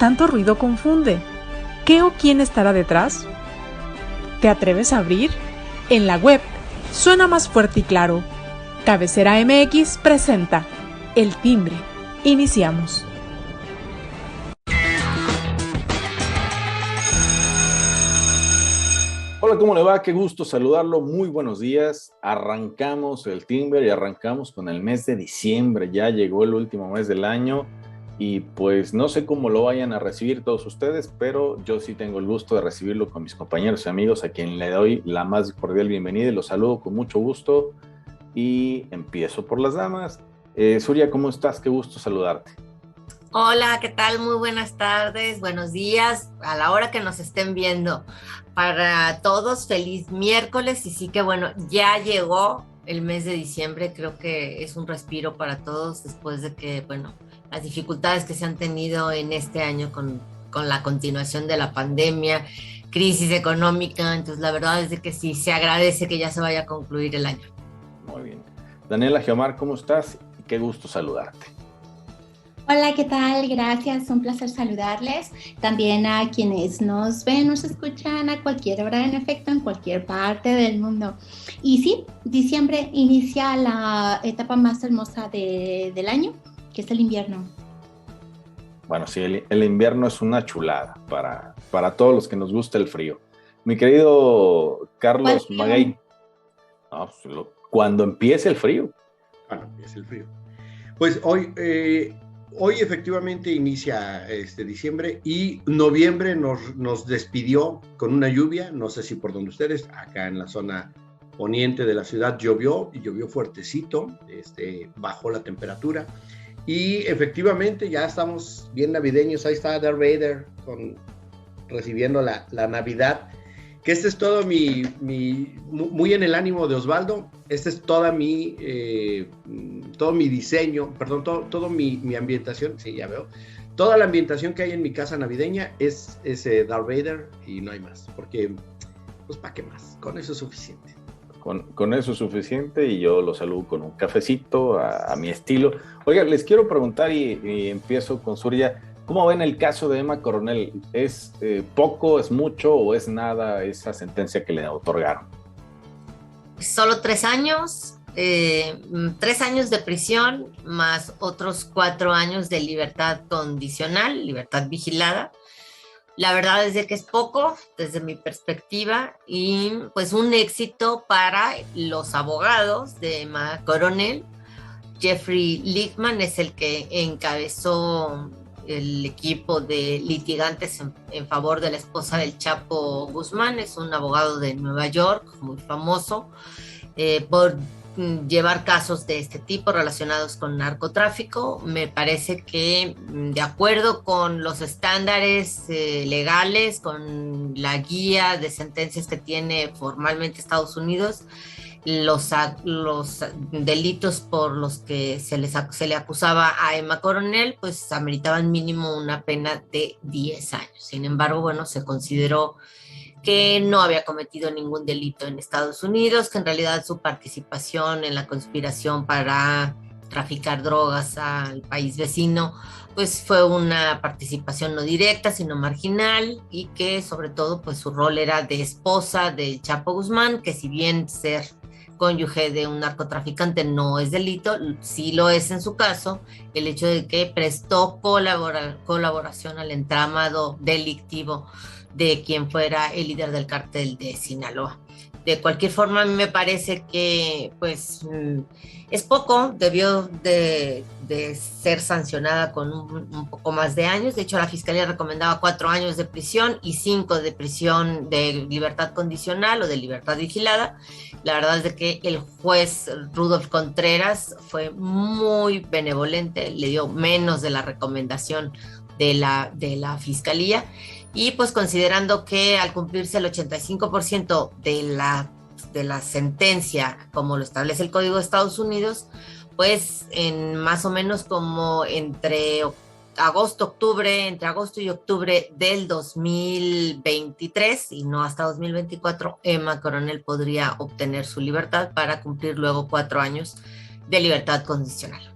tanto ruido confunde. ¿Qué o quién estará detrás? ¿Te atreves a abrir? En la web suena más fuerte y claro. Cabecera MX presenta El Timbre. Iniciamos. Hola, ¿cómo le va? Qué gusto saludarlo. Muy buenos días. Arrancamos el Timbre y arrancamos con el mes de diciembre. Ya llegó el último mes del año y pues no sé cómo lo vayan a recibir todos ustedes, pero yo sí tengo el gusto de recibirlo con mis compañeros y amigos a quien le doy la más cordial bienvenida y los saludo con mucho gusto y empiezo por las damas. Surya, ¿cómo estás? Qué gusto saludarte. Hola, ¿qué tal? Muy buenas tardes, buenos días, a la hora que nos estén viendo. Para todos, feliz miércoles y sí que bueno, ya llegó el mes de diciembre, creo que es un respiro para todos después de que, bueno, las dificultades que se han tenido en este año con la continuación de la pandemia, crisis económica, entonces la verdad es de que sí, se agradece que ya se vaya a concluir el año. Muy bien. Daniela Geomar, ¿cómo estás? Qué gusto saludarte. Hola, ¿qué tal? Gracias, un placer saludarles. También a quienes nos ven, nos escuchan a cualquier hora, en efecto, en cualquier parte del mundo. Y sí, diciembre inicia la etapa más hermosa del año, que es el invierno. Bueno, sí, el invierno es una chulada para todos los que nos gusta el frío. Mi querido Carlos Maguey, no, pues, cuando empiece el frío. Cuando empiece el frío. Pues hoy efectivamente inicia diciembre y noviembre nos despidió con una lluvia, no sé si por donde ustedes, acá en la zona poniente de la ciudad llovió fuertecito, bajó la temperatura y efectivamente ya estamos bien navideños. Ahí está Darth Vader recibiendo la Navidad, que este es todo muy en el ánimo de Osvaldo. Este es todo mi diseño, perdón, todo mi ambientación, sí, ya veo. Toda la ambientación que hay en mi casa navideña es ese Darth Vader y no hay más, porque, pues, ¿para qué más? Con eso es suficiente. Con eso es suficiente y yo lo saludo con un cafecito a mi estilo. Oiga, les quiero preguntar y empiezo con Surya. ¿Cómo ven el caso de Emma Coronel? ¿Es poco, es mucho o es nada esa sentencia que le otorgaron? Solo 3 años, 3 años de prisión más otros 4 años de libertad condicional, libertad vigilada. La verdad es de que es poco desde mi perspectiva y pues un éxito para los abogados de Emma Coronel. Jeffrey Lichtman es el que encabezó el equipo de litigantes en favor de la esposa del Chapo Guzmán. Es un abogado de Nueva York, muy famoso por llevar casos de este tipo relacionados con narcotráfico. Me parece que, de acuerdo con los estándares legales, con la guía de sentencias que tiene formalmente Estados Unidos, los delitos por los que se le acusaba a Emma Coronel, pues ameritaban mínimo una pena de 10 años. Sin embargo, bueno, se consideró que no había cometido ningún delito en Estados Unidos, que en realidad su participación en la conspiración para traficar drogas al país vecino, pues fue una participación no directa, sino marginal, y que sobre todo, pues su rol era de esposa del Chapo Guzmán, que si bien ser cónyuge de un narcotraficante no es delito, sí lo es en su caso el hecho de que prestó colaboración al entramado delictivo de quien fuera el líder del cártel de Sinaloa. De cualquier forma, a mí me parece que pues es poco, debió de ser sancionada con un poco más de años. De hecho, la Fiscalía recomendaba 4 años de prisión y 5 de prisión de libertad condicional o de libertad vigilada. La verdad es de que el juez Rudolf Contreras fue muy benevolente, le dio menos de la recomendación de la Fiscalía. Y pues considerando que al cumplirse el 85% de la sentencia, como lo establece el Código de Estados Unidos, pues en más o menos como entre agosto y octubre del 2023 y no hasta 2024, Emma Coronel podría obtener su libertad para cumplir luego 4 años de libertad condicional.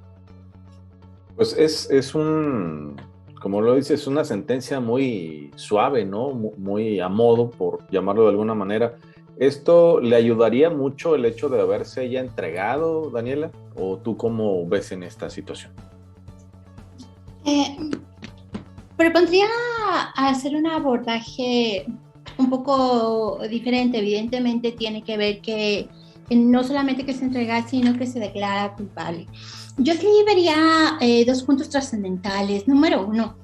Pues es un como lo dices, es una sentencia muy suave, ¿no? Muy a modo, por llamarlo de alguna manera. ¿Esto le ayudaría mucho el hecho de haberse ya entregado, Daniela? ¿O tú cómo ves en esta situación? Propondría hacer un abordaje un poco diferente. Evidentemente tiene que ver que no solamente que se entrega, sino que se declara culpable. Yo aquí vería dos puntos trascendentales. Número uno,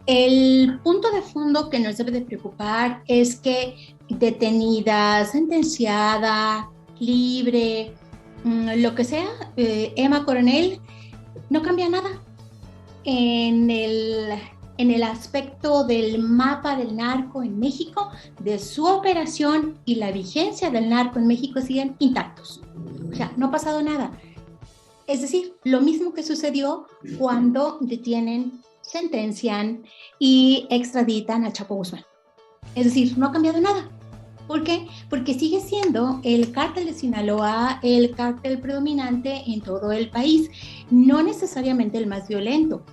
el punto de fondo que nos debe de preocupar es que detenida, sentenciada, libre, lo que sea, Emma Coronel no cambia nada en el aspecto del mapa del narco en México, de su operación y la vigencia del narco en México siguen intactos. O sea, no ha pasado nada. Es decir, lo mismo que sucedió cuando detienen, sentencian y extraditan a Chapo Guzmán. Es decir, no ha cambiado nada. ¿Por qué? Porque sigue siendo el cártel de Sinaloa el cártel predominante en todo el país, no necesariamente el más violento.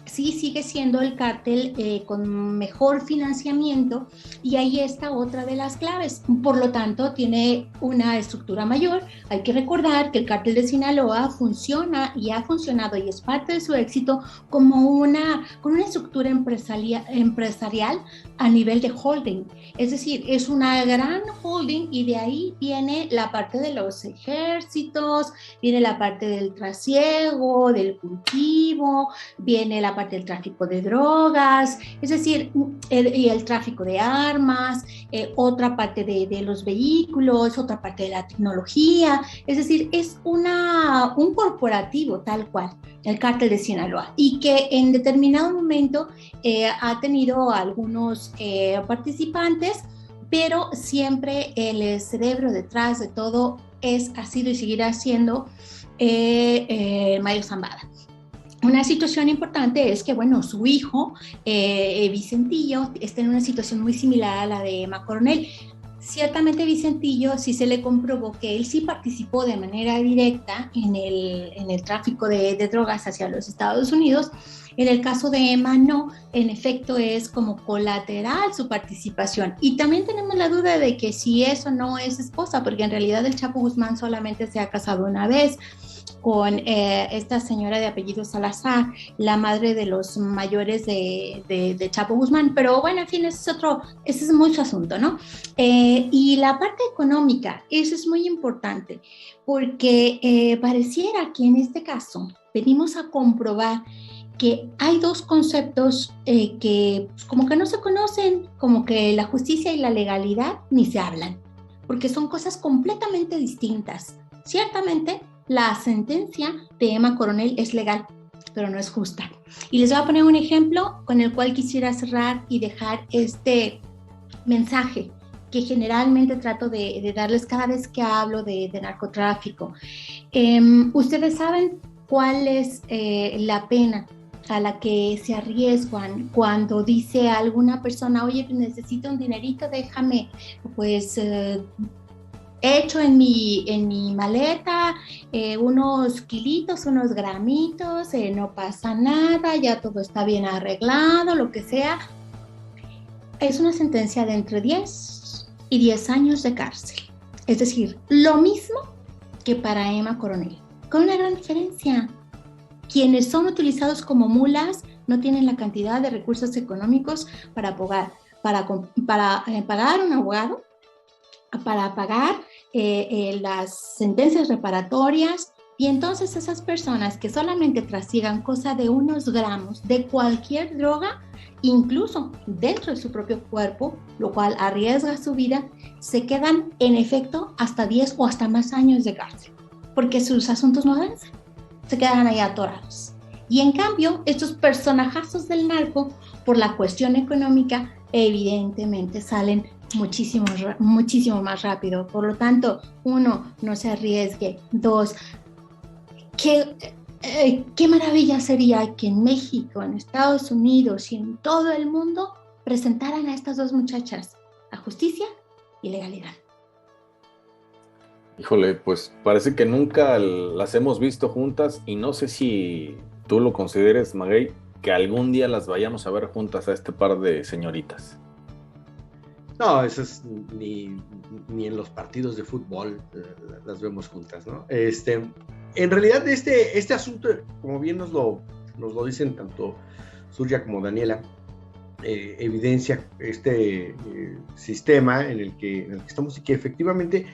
Sí sigue siendo el cártel con mejor financiamiento y ahí está otra de las claves. Por lo tanto, tiene una estructura mayor. Hay que recordar que el cártel de Sinaloa funciona y ha funcionado y es parte de su éxito con una estructura empresarial a nivel de holding. Es decir, es una gran holding y de ahí viene la parte de los ejércitos, viene la parte del trasiego, del cultivo, viene la parte del tráfico de drogas, es decir, y el tráfico de armas, otra parte de los vehículos, otra parte de la tecnología, es decir, es un corporativo tal cual, el cártel de Sinaloa, y que en determinado momento ha tenido algunos participantes, pero siempre el cerebro detrás de todo ha sido y seguirá siendo Mario Zambada. Una situación importante es que, bueno, su hijo, Vicentillo, está en una situación muy similar a la de Emma Coronel. Ciertamente Vicentillo sí se le comprobó que él sí participó de manera directa en el tráfico de drogas hacia los Estados Unidos. En el caso de Emma no, en efecto es como colateral su participación. Y también tenemos la duda de que si eso no es esposa, porque en realidad el Chapo Guzmán solamente se ha casado una vez con esta señora de apellido Salazar, la madre de los mayores de Chapo Guzmán, pero bueno, en fin, ese es mucho asunto, ¿no? Y la parte económica, eso es muy importante, porque pareciera que en este caso venimos a comprobar que hay dos conceptos que pues, como que no se conocen, como que la justicia y la legalidad ni se hablan, porque son cosas completamente distintas. Ciertamente, la sentencia de Emma Coronel es legal, pero no es justa. Y les voy a poner un ejemplo con el cual quisiera cerrar y dejar este mensaje que generalmente trato de darles cada vez que hablo de narcotráfico. Ustedes saben cuál es la pena a la que se arriesgan cuando dice a alguna persona, oye, necesito un dinerito, déjame, pues... hecho en mi maleta unos kilitos, unos gramitos, no pasa nada, ya todo está bien arreglado, lo que sea. Es una sentencia de entre 10 y 10 años de cárcel. Es decir, lo mismo que para Emma Coronel, con una gran diferencia. Quienes son utilizados como mulas no tienen la cantidad de recursos económicos para pagar un abogado, para pagar las sentencias reparatorias, y entonces esas personas que solamente trasigan cosa de unos gramos de cualquier droga, incluso dentro de su propio cuerpo, lo cual arriesga su vida, se quedan en efecto hasta 10 o hasta más años de cárcel, porque sus asuntos no avanzan, se quedan ahí atorados. Y en cambio, estos personajazos del narco, por la cuestión económica, evidentemente salen muchísimo más rápido. Por lo tanto, uno, no se arriesgue. Dos, qué maravilla sería que en México, en Estados Unidos y en todo el mundo presentaran a estas dos muchachas a justicia y legalidad. Híjole, pues parece que nunca las hemos visto juntas y no sé si tú lo consideres, Maguey, que algún día las vayamos a ver juntas a este par de señoritas? No, eso es ni en los partidos de fútbol las vemos juntas, ¿no? En realidad este asunto, como bien nos lo dicen tanto Surya como Daniela, evidencia este sistema en el que estamos, y que efectivamente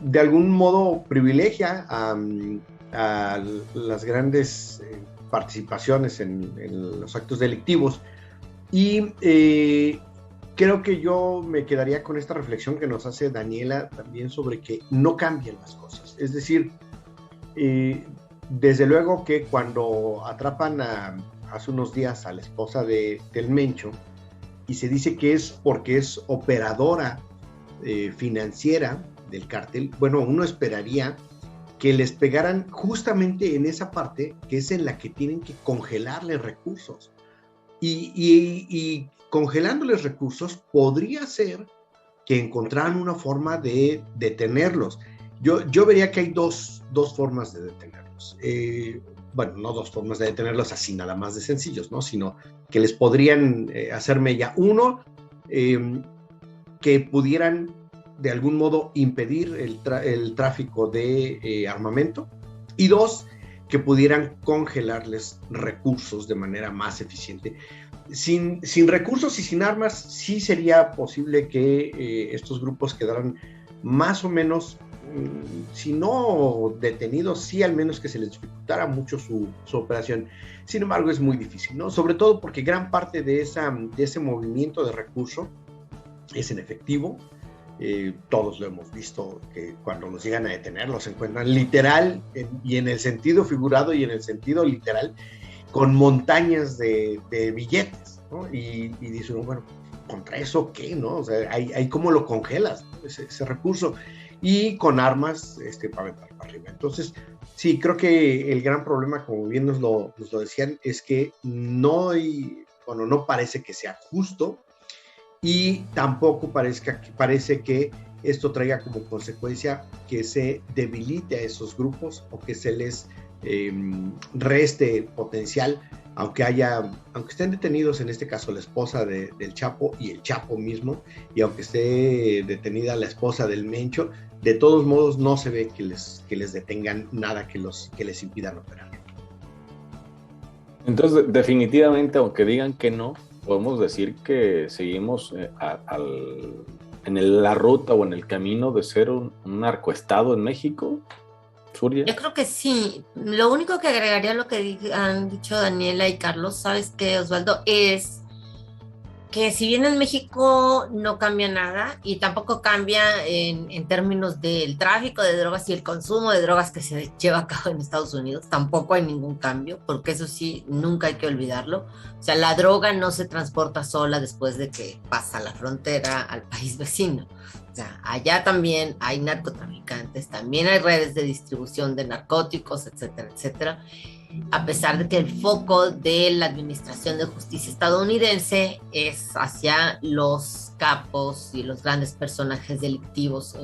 de algún modo privilegia a las grandes participaciones en los actos delictivos. Y creo que yo me quedaría con esta reflexión que nos hace Daniela también sobre que no cambian las cosas. Es decir, desde luego que cuando atrapan hace unos días a la esposa del Mencho, y se dice que es porque es operadora financiera del cártel, bueno, uno esperaría que les pegaran justamente en esa parte que es en la que tienen que congelarles recursos. Y congelándoles recursos podría ser que encontraran una forma de detenerlos. Yo vería que hay dos formas de detenerlos. Bueno, no dos formas de detenerlos así nada más de sencillos, ¿no? Sino que les podrían hacer mella. Uno, que pudieran de algún modo impedir el tráfico de armamento. Y dos, que pudieran congelarles recursos de manera más eficiente. Sin recursos y sin armas, sí sería posible que estos grupos quedaran más o menos, si no detenidos, sí al menos que se les dificultara mucho su operación. Sin embargo, es muy difícil, ¿no? Sobre todo porque gran parte de ese movimiento de recursos es en efectivo. Todos lo hemos visto, que cuando los llegan a detener los encuentran literal, y en el sentido figurado y en el sentido literal, con montañas de billetes, ¿no? Y dice uno, bueno, ¿contra eso qué, no? O sea, hay cómo lo congelas, ¿no? ese recurso, y con armas para aventar para arriba. Entonces, sí, creo que el gran problema, como bien nos lo decían, es que no parece que sea justo, y tampoco parece que esto traiga como consecuencia que se debilite a esos grupos o que se les reste potencial, aunque estén detenidos, en este caso la esposa del Chapo y el Chapo mismo, y aunque esté detenida la esposa del Mencho, de todos modos no se ve que les detengan nada que les impidan operar. Entonces, definitivamente, aunque digan que no, podemos decir que seguimos en la ruta o en el camino de ser un narcoestado en México. Surya. Yo creo que sí. Lo único que agregaría a lo que han dicho Daniela y Carlos, ¿sabes qué, Osvaldo? Es que si bien en México no cambia nada, y tampoco cambia en términos del tráfico de drogas y el consumo de drogas que se lleva a cabo en Estados Unidos, tampoco hay ningún cambio, porque eso sí, nunca hay que olvidarlo. O sea, la droga no se transporta sola después de que pasa la frontera al país vecino. O sea, allá también hay narcotraficantes, también hay redes de distribución de narcóticos, etcétera, etcétera. A pesar de que el foco de la Administración de Justicia estadounidense es hacia los capos y los grandes personajes delictivos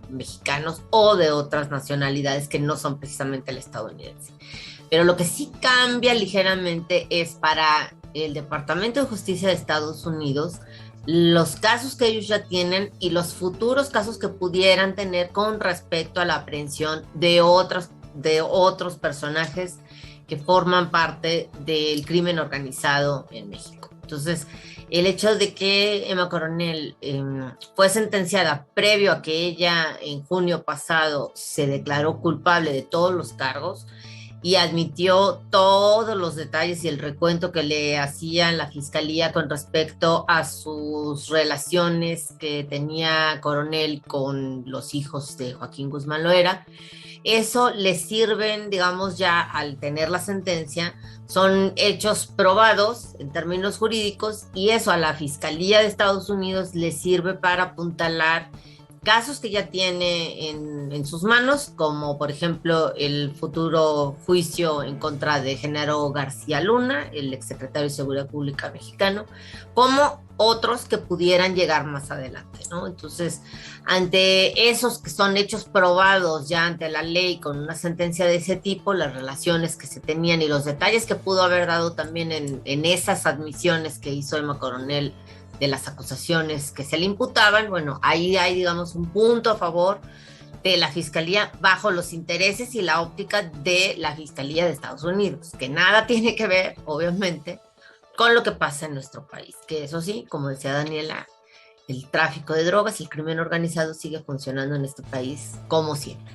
mexicanos o de otras nacionalidades que no son precisamente el estadounidense. Pero lo que sí cambia ligeramente es para el Departamento de Justicia de Estados Unidos los casos que ellos ya tienen y los futuros casos que pudieran tener con respecto a la aprehensión de otros personajes que forman parte del crimen organizado en México. Entonces, el hecho de que Emma Coronel fue sentenciada previo a que ella en junio pasado se declaró culpable de todos los cargos y admitió todos los detalles y el recuento que le hacían la fiscalía con respecto a sus relaciones que tenía Coronel con los hijos de Joaquín Guzmán Loera, eso le sirven, digamos, ya al tener la sentencia, son hechos probados en términos jurídicos, y eso a la Fiscalía de Estados Unidos le sirve para apuntalar casos que ya tiene en sus manos, como por ejemplo el futuro juicio en contra de Genaro García Luna, el exsecretario de Seguridad Pública mexicano, como otros que pudieran llegar más adelante, ¿no? Entonces, ante esos que son hechos probados ya ante la ley con una sentencia de ese tipo, las relaciones que se tenían y los detalles que pudo haber dado también en esas admisiones que hizo Emma Coronel de las acusaciones que se le imputaban, bueno, ahí hay, digamos, un punto a favor de la Fiscalía bajo los intereses y la óptica de la Fiscalía de Estados Unidos, que nada tiene que ver, obviamente, con lo que pasa en nuestro país, que eso sí, como decía Daniela, el tráfico de drogas y el crimen organizado sigue funcionando en este país como siempre.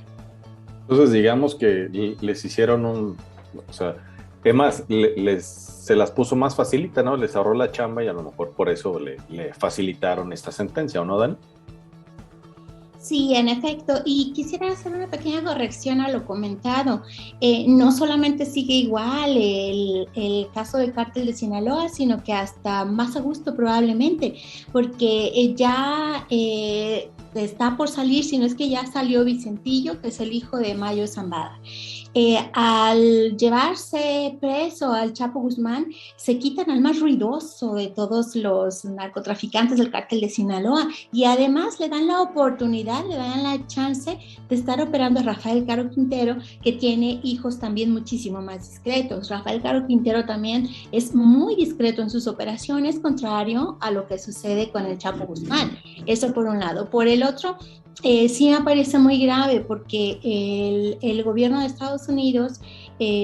Entonces, digamos que les hicieron o sea, además se las puso más facilita, ¿no? Les ahorró la chamba y a lo mejor por eso le facilitaron esta sentencia, ¿o no, Dan? Sí, en efecto, y quisiera hacer una pequeña corrección a lo comentado. No solamente sigue igual el caso del cártel de Sinaloa, sino que hasta más a gusto probablemente, porque ya está por salir, si no es que ya salió Vicentillo, que es el hijo de Mayo Zambada. Al llevarse preso al Chapo Guzmán, se quitan al más ruidoso de todos los narcotraficantes del cártel de Sinaloa y además le dan la oportunidad, le dan la chance de estar operando a Rafael Caro Quintero, que tiene hijos también muchísimo más discretos. Rafael Caro Quintero también es muy discreto en sus operaciones, contrario a lo que sucede con el Chapo Guzmán. Eso por un lado. Por el otro, sí me parece muy grave porque el gobierno de Estados Unidos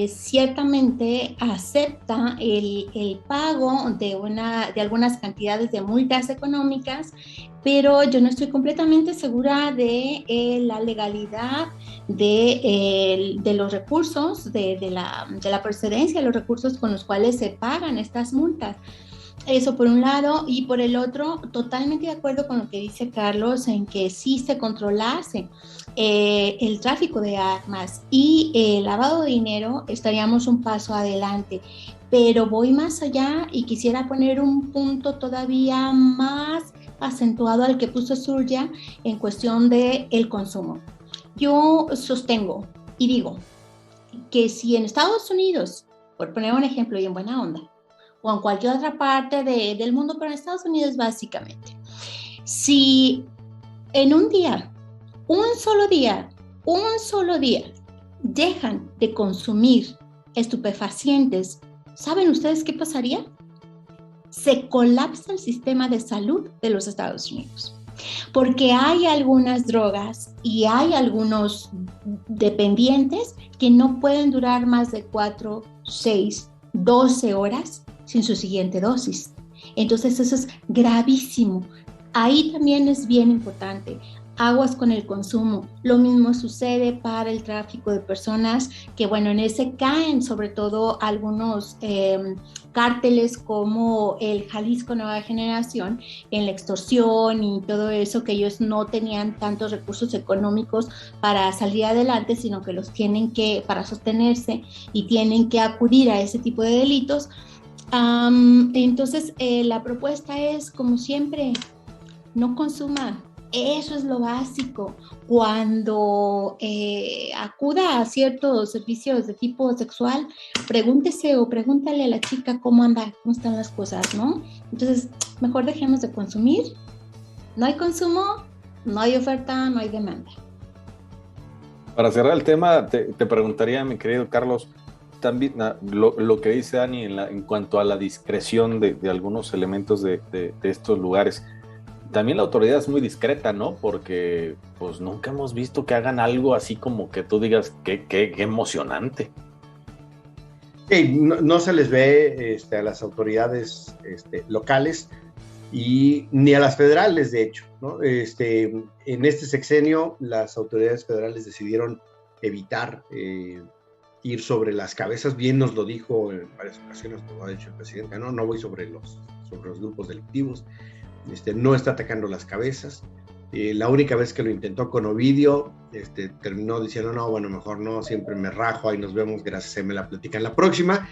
ciertamente acepta el pago de algunas cantidades de multas económicas, pero yo no estoy completamente segura de la legalidad de los recursos, de la procedencia de los recursos con los cuales se pagan estas multas. Eso por un lado, y por el otro, totalmente de acuerdo con lo que dice Carlos, en que si se controlase el tráfico de armas y el lavado de dinero, estaríamos un paso adelante. Pero voy más allá y quisiera poner un punto todavía más acentuado al que puso Surya en cuestión del consumo. Yo sostengo y digo que si en Estados Unidos, por poner un ejemplo y en buena onda, o en cualquier otra parte del mundo, pero en Estados Unidos básicamente, si en un día, un solo día, dejan de consumir estupefacientes, ¿saben ustedes qué pasaría? Se colapsa el sistema de salud de los Estados Unidos. Porque hay algunas drogas y hay algunos dependientes que no pueden durar más de 4, 6, 12 horas sin su siguiente dosis. Entonces eso es gravísimo. Ahí también es bien importante. Aguas con el consumo. Lo mismo sucede para el tráfico de personas, que bueno, en ese caen sobre todo algunos cárteles como el Jalisco Nueva Generación, en la extorsión y todo eso, que ellos no tenían tantos recursos económicos para salir adelante, sino que los tienen que, para sostenerse, y tienen que acudir a ese tipo de delitos. Entonces la propuesta es, como siempre, no consuma. Eso es lo básico. Cuando acuda a ciertos servicios de tipo sexual, pregúntese o pregúntale a la chica cómo anda, cómo están las cosas, ¿no? Entonces, mejor dejemos de consumir. No hay consumo, no hay oferta, no hay demanda. Para cerrar el tema, te preguntaría, mi querido Carlos, también lo que dice Dani en cuanto a la discreción de algunos elementos de estos lugares. También la autoridad es muy discreta, ¿no? Porque pues nunca hemos visto que hagan algo así como que tú digas qué emocionante. Sí, no se les ve a las autoridades locales y ni a las federales, de hecho, ¿no? En este sexenio las autoridades federales decidieron evitar ir sobre las cabezas. Bien nos lo dijo en varias ocasiones, como ha dicho el presidente, no voy sobre los grupos delictivos. No está atacando las cabezas. La única vez que lo intentó con Ovidio, terminó diciendo, no, bueno, mejor no, siempre me rajo, ahí nos vemos, gracias, se me la platican la próxima.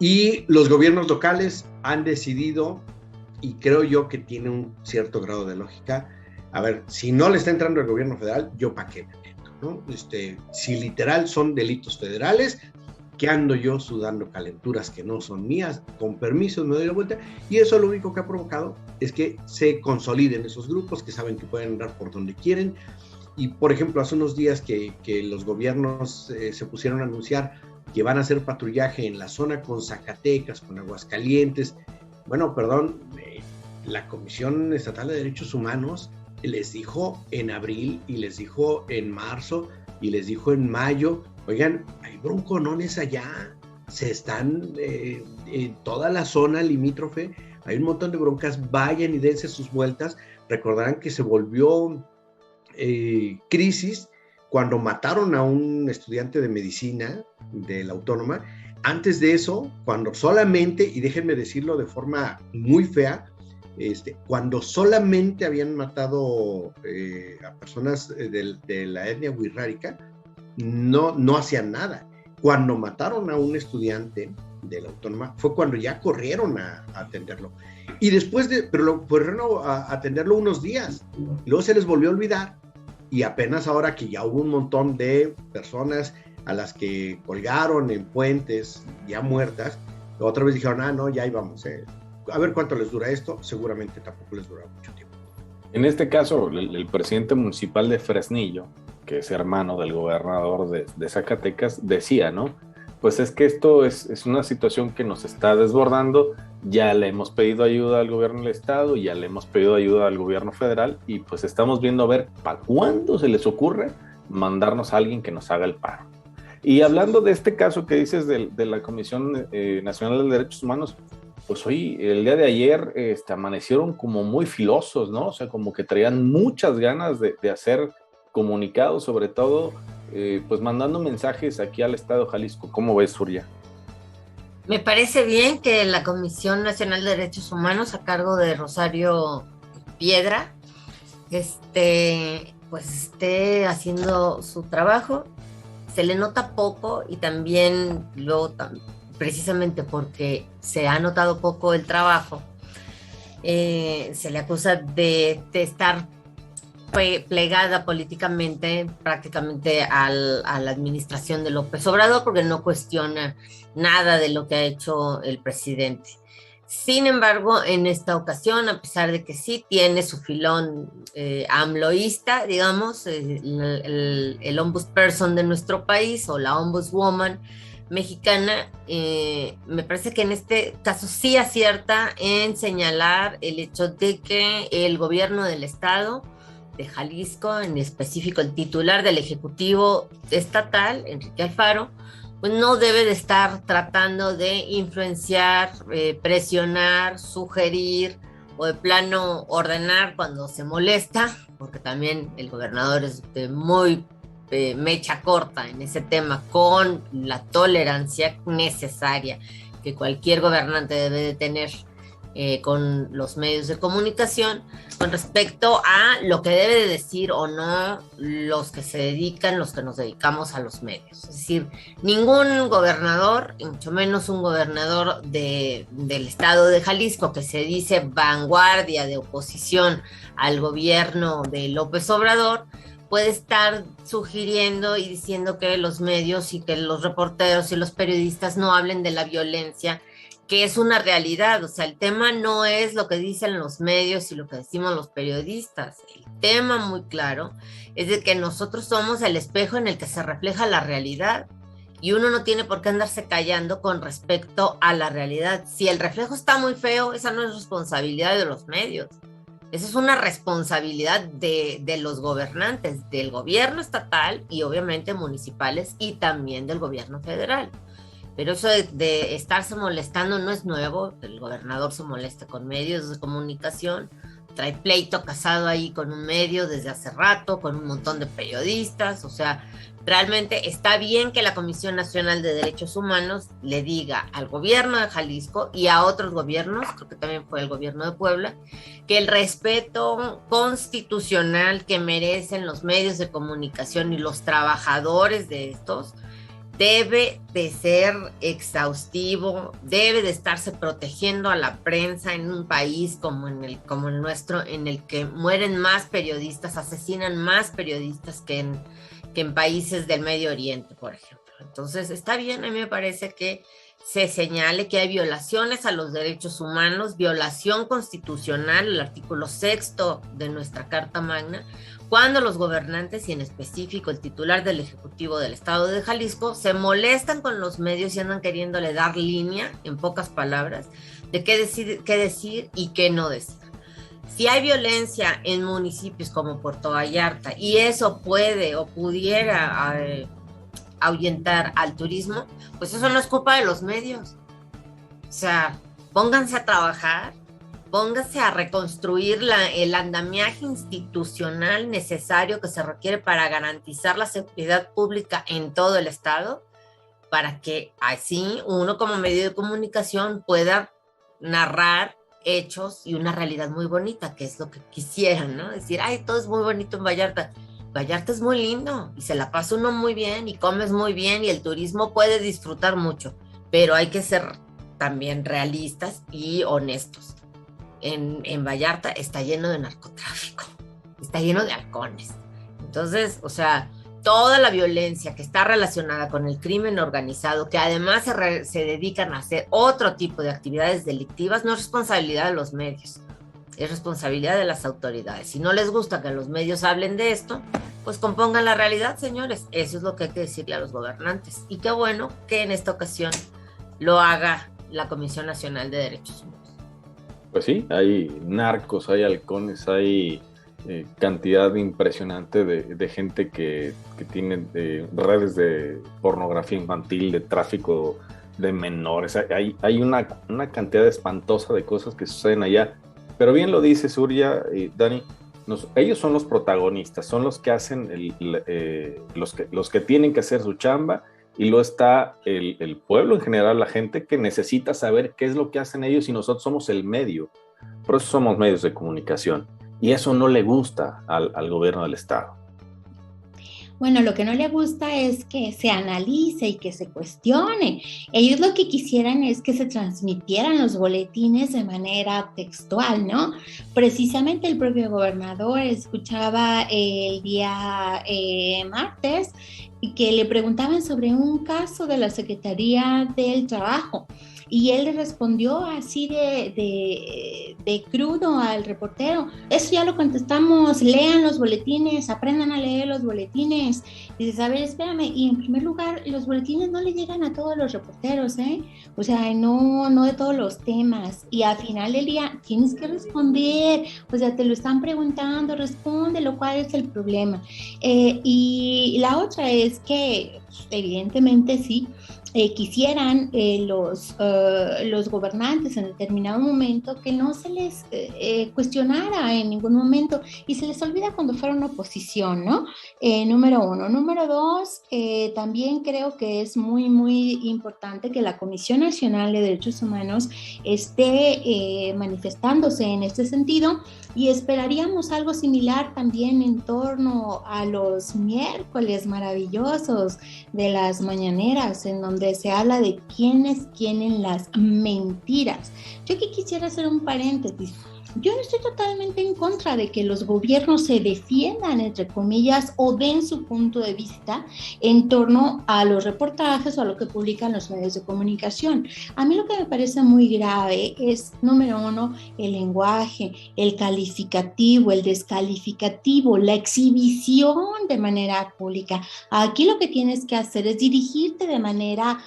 Y los gobiernos locales han decidido, y creo yo que tiene un cierto grado de lógica, a ver, si no le está entrando el gobierno federal, ¿yo para qué me meto, no? Si literal son delitos federales, que ando yo sudando calenturas que no son mías, con permiso me doy la vuelta, y eso lo único que ha provocado es que se consoliden esos grupos que saben que pueden andar por donde quieren. Y por ejemplo, hace unos días que los gobiernos se pusieron a anunciar que van a hacer patrullaje en la zona con Zacatecas, con Aguascalientes, bueno, perdón, la Comisión Estatal de Derechos Humanos les dijo en abril y les dijo en marzo y les dijo en mayo, oigan, hay bronconones allá, se están en toda la zona limítrofe, hay un montón de broncas, vayan y dense sus vueltas. Recordarán que se volvió crisis cuando mataron a un estudiante de medicina de la Autónoma. Antes de eso, cuando solamente, y déjenme decirlo de forma muy fea, cuando solamente habían matado a personas de la etnia wixárika, no hacían nada. Cuando mataron a un estudiante de la Autónoma fue cuando ya corrieron a atenderlo. Y después pero corrieron a atenderlo unos días. Luego se les volvió a olvidar. Y apenas ahora que ya hubo un montón de personas a las que colgaron en puentes ya muertas, otra vez dijeron, no, ya íbamos, a ver cuánto les dura esto, seguramente tampoco les dura mucho tiempo. En este caso, el presidente municipal de Fresnillo, que es hermano del gobernador de Zacatecas, decía, ¿no? Pues es que esto es una situación que nos está desbordando, ya le hemos pedido ayuda al gobierno del estado, ya le hemos pedido ayuda al gobierno federal, y pues estamos viendo a ver para cuándo se les ocurre mandarnos a alguien que nos haga el paro. Y hablando de este caso que dices de la Comisión Nacional de Derechos Humanos, pues hoy, el día de ayer, amanecieron como muy filosos, ¿no? O sea, como que traían muchas ganas de hacer comunicados, sobre todo, pues mandando mensajes aquí al Estado de Jalisco. ¿Cómo ves, Surya? Me parece bien que la Comisión Nacional de Derechos Humanos, a cargo de Rosario Piedra, pues esté haciendo su trabajo. Se le nota poco, y también luego, precisamente porque se ha notado poco el trabajo, se le acusa de estar plegada políticamente prácticamente a la administración de López Obrador, porque no cuestiona nada de lo que ha hecho el presidente. Sin embargo, en esta ocasión, a pesar de que sí tiene su filón amloísta, digamos, el ombudsperson de nuestro país, o la ombudswoman mexicana, me parece que en este caso sí acierta en señalar el hecho de que el gobierno del estado de Jalisco, en específico el titular del Ejecutivo Estatal, Enrique Alfaro, pues no debe de estar tratando de influenciar, presionar, sugerir o de plano ordenar cuando se molesta, porque también el gobernador es muy mecha corta en ese tema, con la tolerancia necesaria que cualquier gobernante debe de tener con los medios de comunicación, con respecto a lo que debe de decir o no los que nos dedicamos a los medios. Es decir, ningún gobernador, y mucho menos un gobernador del estado de Jalisco, que se dice vanguardia de oposición al gobierno de López Obrador, puede estar sugiriendo y diciendo que los medios y que los reporteros y los periodistas no hablen de la violencia, que es una realidad. O sea, el tema no es lo que dicen los medios y lo que decimos los periodistas. El tema muy claro es de que nosotros somos el espejo en el que se refleja la realidad, y uno no tiene por qué andarse callando con respecto a la realidad. Si el reflejo está muy feo, esa no es responsabilidad de los medios. Esa es una responsabilidad de los gobernantes, del gobierno estatal y obviamente municipales, y también del gobierno federal. Pero eso de estarse molestando no es nuevo. El gobernador se molesta con medios de comunicación, trae pleito casado ahí con un medio desde hace rato, con un montón de periodistas. O sea, realmente está bien que la Comisión Nacional de Derechos Humanos le diga al gobierno de Jalisco y a otros gobiernos, creo que también fue el gobierno de Puebla, que el respeto constitucional que merecen los medios de comunicación y los trabajadores de estos debe de ser exhaustivo, debe de estarse protegiendo a la prensa en un país como el nuestro, en el que mueren más periodistas, asesinan más periodistas que en países del Medio Oriente, por ejemplo. Entonces, está bien, a mí me parece que se señale que hay violaciones a los derechos humanos, violación constitucional, el artículo 6 de nuestra Carta Magna, cuando los gobernantes, y en específico el titular del Ejecutivo del Estado de Jalisco, se molestan con los medios y andan queriéndole dar línea, en pocas palabras, de qué decir y qué no decir. Si hay violencia en municipios como Puerto Vallarta y eso puede o pudiera ahuyentar al turismo, pues eso no es culpa de los medios. O sea, pónganse a trabajar, pónganse a reconstruir el andamiaje institucional necesario que se requiere para garantizar la seguridad pública en todo el estado, para que así uno como medio de comunicación pueda narrar hechos y una realidad muy bonita, que es lo que quisieran, ¿no? Decir, ay, todo es muy bonito en Vallarta. Vallarta es muy lindo y se la pasa uno muy bien y comes muy bien y el turismo puede disfrutar mucho, pero hay que ser también realistas y honestos. En Vallarta está lleno de narcotráfico, está lleno de halcones. Entonces, o sea, toda la violencia que está relacionada con el crimen organizado, que además se dedican a hacer otro tipo de actividades delictivas, no es responsabilidad de los medios, es responsabilidad de las autoridades. Si no les gusta que los medios hablen de esto, pues compongan la realidad, señores. Eso es lo que hay que decirle a los gobernantes. Y qué bueno que en esta ocasión lo haga la Comisión Nacional de Derechos Humanos. Pues sí, hay narcos, hay halcones, hay cantidad impresionante de gente que tiene redes de pornografía infantil, de tráfico de menores. Hay una cantidad espantosa de cosas que suceden allá. Pero bien lo dice Surya y Dani, ellos son los protagonistas, son los que hacen, los que tienen que hacer su chamba, y luego está el pueblo en general, la gente que necesita saber qué es lo que hacen ellos, y nosotros somos el medio. Por eso somos medios de comunicación. Y eso no le gusta al gobierno del estado. Bueno, lo que no le gusta es que se analice y que se cuestione. Ellos lo que quisieran es que se transmitieran los boletines de manera textual, ¿no? Precisamente el propio gobernador escuchaba el día martes que le preguntaban sobre un caso de la Secretaría del Trabajo. Y él le respondió así de crudo al reportero: eso ya lo contestamos, lean los boletines, aprendan a leer los boletines. Y dices, a ver, espérame, y en primer lugar, los boletines no le llegan a todos los reporteros, o sea, no de todos los temas, y al final del día tienes que responder, o sea, te lo están preguntando, responde, lo cual es el problema. Y la otra es que, evidentemente sí, quisieran los gobernantes en determinado momento que no se les cuestionara en ningún momento, y se les olvida cuando fueron oposición, ¿no? Número uno. Número dos, también creo que es muy, muy importante que la Comisión Nacional de Derechos Humanos esté manifestándose en este sentido, y esperaríamos algo similar también en torno a los miércoles maravillosos de las mañaneras, en donde se habla de quiénes tienen las mentiras. Yo aquí quisiera hacer un paréntesis. Yo no estoy totalmente en contra de que los gobiernos se defiendan, entre comillas, o den su punto de vista en torno a los reportajes o a lo que publican los medios de comunicación. A mí lo que me parece muy grave es, número uno, el lenguaje, el calificativo, el descalificativo, la exhibición de manera pública. Aquí lo que tienes que hacer es dirigirte de manera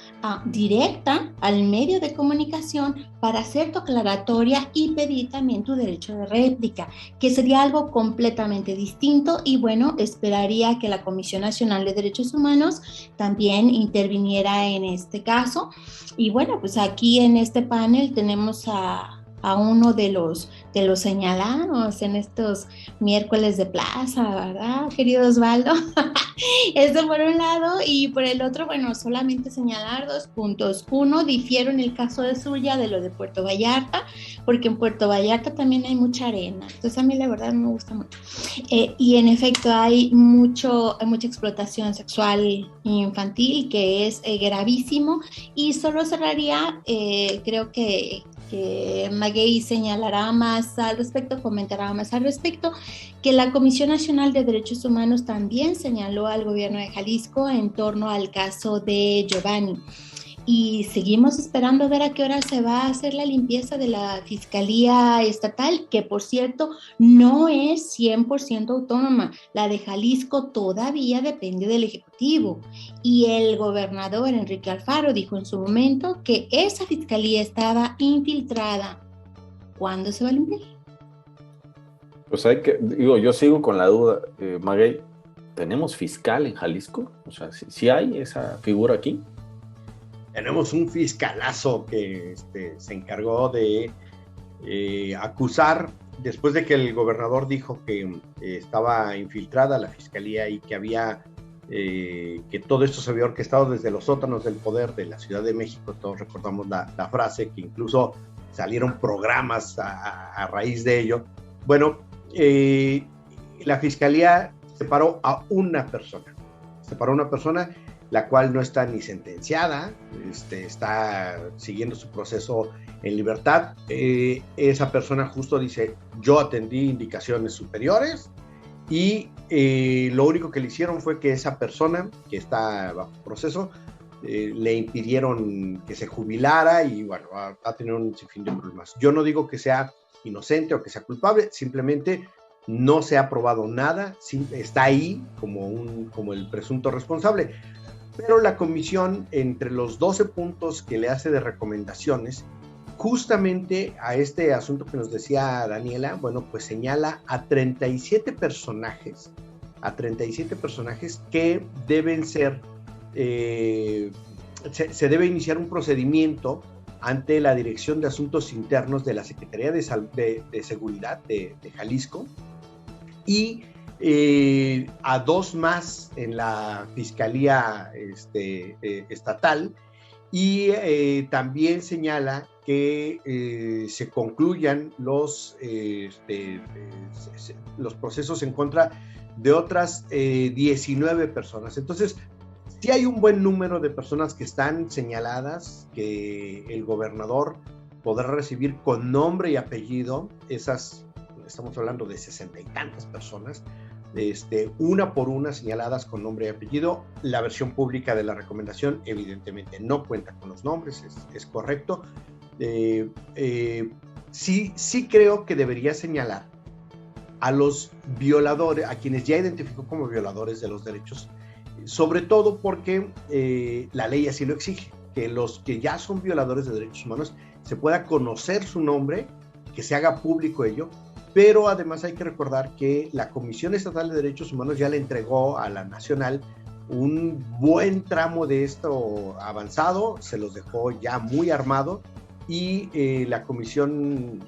directa al medio de comunicación para hacer tu aclaratoria y pedir también tu derecho de réplica, que sería algo completamente distinto. Y bueno, esperaría que la Comisión Nacional de Derechos Humanos también interviniera en este caso. Y bueno, pues aquí en este panel tenemos a uno de los señalados en estos miércoles de plaza, ¿verdad, querido Osvaldo? Esto por un lado, y por el otro, bueno, solamente señalar 2 puntos. Uno, difiero en el caso de Surya de lo de Puerto Vallarta, porque en Puerto Vallarta también hay mucha arena, entonces a mí la verdad me gusta mucho. Y en efecto hay mucha explotación sexual infantil, que es gravísimo, y solo cerraría, creo que Maguey señalará más al respecto, comentará más al respecto, que la Comisión Nacional de Derechos Humanos también señaló al gobierno de Jalisco en torno al caso de Giovanni. Y seguimos esperando a ver a qué hora se va a hacer la limpieza de la Fiscalía Estatal, que por cierto no es 100% autónoma. La de Jalisco todavía depende del Ejecutivo. Y el gobernador Enrique Alfaro dijo en su momento que esa fiscalía estaba infiltrada. ¿Cuándo se va a limpiar? Pues yo sigo con la duda, Maguey, ¿tenemos fiscal en Jalisco? O sea, ¿sí hay esa figura aquí? Tenemos un fiscalazo que se encargó de acusar, después de que el gobernador dijo que estaba infiltrada la fiscalía y que que todo esto se había orquestado desde los sótanos del poder de la Ciudad de México. Todos recordamos la frase, que incluso salieron programas a raíz de ello. Bueno, la fiscalía separó a una persona, la cual no está ni sentenciada, está siguiendo su proceso en libertad. Esa persona justo dice: yo atendí indicaciones superiores y lo único que le hicieron fue que esa persona que está bajo proceso le impidieron que se jubilara y bueno, va a tener un sinfín de problemas. Yo no digo que sea inocente o que sea culpable, simplemente no se ha probado nada, está ahí como el presunto responsable. Pero la comisión, entre los 12 puntos que le hace de recomendaciones, justamente a este asunto que nos decía Daniela, bueno, pues señala a 37 personajes que deben ser, se debe iniciar un procedimiento ante la Dirección de Asuntos Internos de la Secretaría de Seguridad de Jalisco, y a 2 más en la Fiscalía Estatal, y también señala que se concluyan los procesos en contra de otras 19 personas. Entonces, sí hay un buen número de personas que están señaladas, que el gobernador podrá recibir con nombre y apellido. Estamos hablando de 60 y tantas personas, una por una señaladas con nombre y apellido. La versión pública de la recomendación evidentemente no cuenta con los nombres, es correcto. Sí creo que debería señalar a los violadores, a quienes ya identificó como violadores de los derechos, sobre todo porque la ley así lo exige, que los que ya son violadores de derechos humanos se pueda conocer su nombre, que se haga público ello. Pero además hay que recordar que la Comisión Estatal de Derechos Humanos ya le entregó a la Nacional un buen tramo de esto avanzado, se los dejó ya muy armado, y la Comisión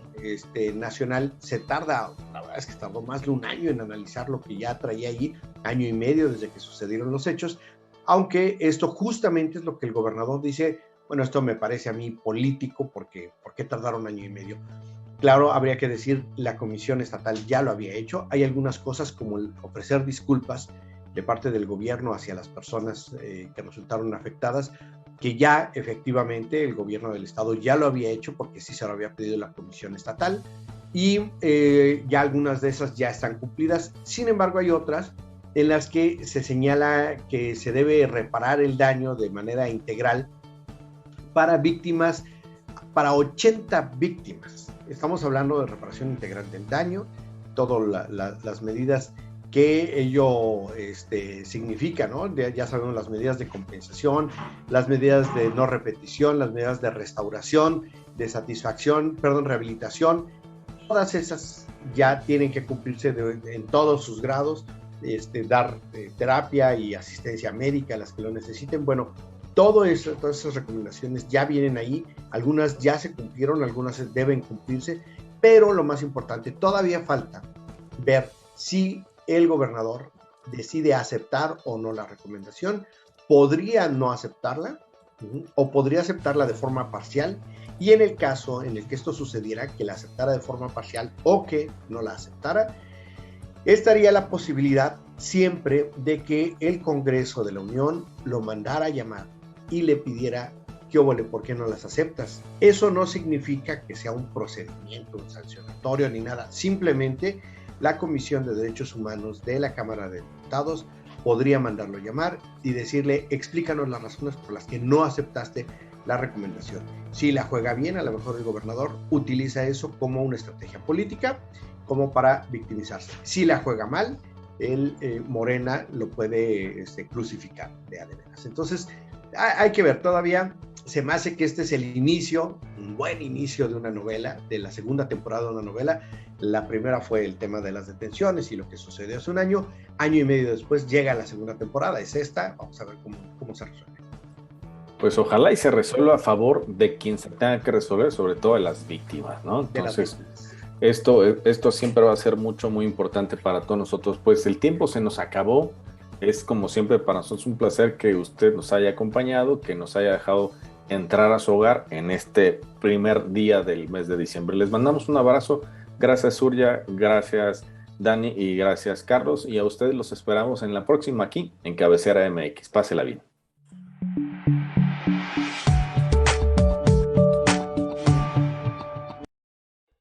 Nacional se tarda, la verdad es que tardó más de un año en analizar lo que ya traía ahí, año y medio desde que sucedieron los hechos, aunque esto justamente es lo que el gobernador dice: bueno, esto me parece a mí político, porque ¿por qué tardaron año y medio? Claro, habría que decir, la Comisión Estatal ya lo había hecho. Hay algunas cosas, como el ofrecer disculpas de parte del gobierno hacia las personas que resultaron afectadas, que ya efectivamente el gobierno del estado ya lo había hecho, porque sí se lo había pedido la Comisión Estatal, y ya algunas de esas ya están cumplidas. Sin embargo, hay otras en las que se señala que se debe reparar el daño de manera integral para víctimas, para 80 víctimas. Estamos hablando de reparación integral del daño, todas las medidas que ello significa, ¿no? Ya sabemos las medidas de compensación, las medidas de no repetición, las medidas de restauración, de rehabilitación. Todas esas ya tienen que cumplirse en todos sus grados, dar terapia y asistencia médica a las que lo necesiten. Bueno, todas esas recomendaciones ya vienen ahí, algunas ya se cumplieron, algunas deben cumplirse, pero lo más importante, todavía falta ver si el gobernador decide aceptar o no la recomendación. Podría no aceptarla, o podría aceptarla de forma parcial, y en el caso en el que esto sucediera, que la aceptara de forma parcial o que no la aceptara, estaría la posibilidad siempre de que el Congreso de la Unión lo mandara a llamar y le pidiera ¿qué óvole? ¿Por qué no las aceptas? Eso no significa que sea un procedimiento sancionatorio ni nada. Simplemente la Comisión de Derechos Humanos de la Cámara de Diputados podría mandarlo llamar y decirle, explícanos las razones por las que no aceptaste la recomendación. Si la juega bien, a lo mejor el gobernador utiliza eso como una estrategia política, como para victimizarse. Si la juega mal, el Morena lo puede crucificar de a de veras. Entonces, hay que ver, todavía se me hace que este es el inicio, un buen inicio de una novela, de la segunda temporada de una novela. La primera fue el tema de las detenciones y lo que sucedió hace un año y medio después llega la segunda temporada, es esta, vamos a ver cómo se resuelve. Pues ojalá y se resuelva a favor de quien se tenga que resolver, sobre todo de las víctimas, ¿no? Entonces, esto siempre va a ser muy importante para todos nosotros. Pues el tiempo se nos acabó. Es como siempre para nosotros un placer que usted nos haya acompañado, que nos haya dejado entrar a su hogar en este primer día del mes de diciembre. Les mandamos un abrazo. Gracias, Surya. Gracias, Dani. Y gracias, Carlos. Y a ustedes los esperamos en la próxima aquí en Cabecera MX. Pásela bien.